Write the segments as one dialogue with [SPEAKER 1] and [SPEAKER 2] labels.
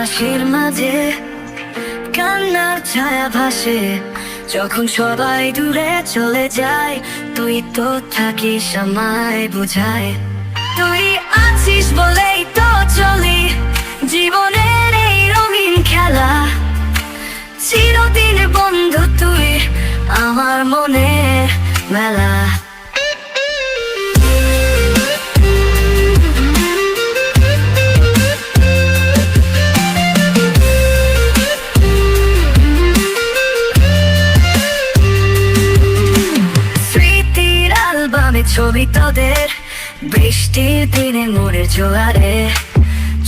[SPEAKER 1] হাসির মাঝে কান্নার ছায়া ভাসে, যখন সবাই দূরে চলে যায় তুই তো থাকিস আমায় বুঝায়। তুই আছিস বলেই তো চলি জীবনের এই রঙিন খেলা, চিরদিন বন্ধু তুই আমার মনের মেলা। স্মৃতির অ্যালবামে ছবি তোদের, বৃষ্টির দিনে মোড়ের জোয়ারে,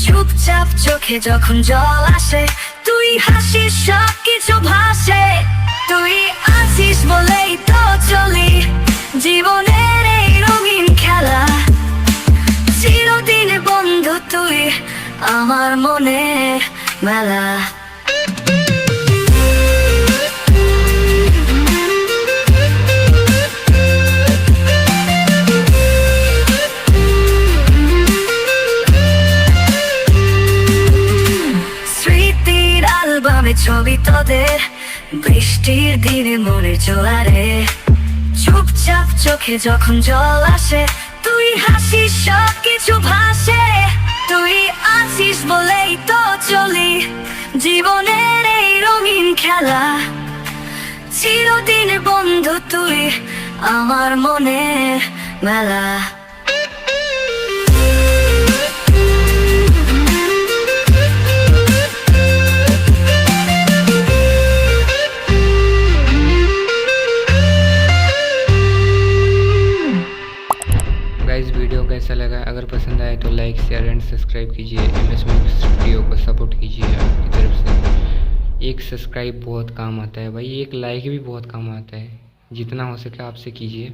[SPEAKER 1] চুপচাপ চোখে যখন জল আসে তুই হাসিস সব কিছু ভাসে। তুই আছিস বলেই তো চলি জীবনের এই রঙিন খেলা, চিরদিন বন্ধু তুই আমার মনের মেলা। ছবি তোদের, বৃষ্টির দিনে মনের জোয়ারে, চুপচাপ চোখে যখন জল আসে তুই হাসিস সব কিছু ভাসে। তুই আছিস বলেই তো চলি জীবনের এই রঙিন খেলা, চিরদিন বন্ধু তুই আমার মনের মেলা।
[SPEAKER 2] गाइस वीडियो कैसा लगा? अगर पसंद आए तो लाइक शेयर एंड सब्सक्राइब कीजिए। MS मूवी स्टूडियो को सपोर्ट कीजिए आपकी तरफ से। एक सब्सक्राइब बहुत काम आता है भाई, एक लाइक भी बहुत काम आता है। जितना हो सके आपसे कीजिए।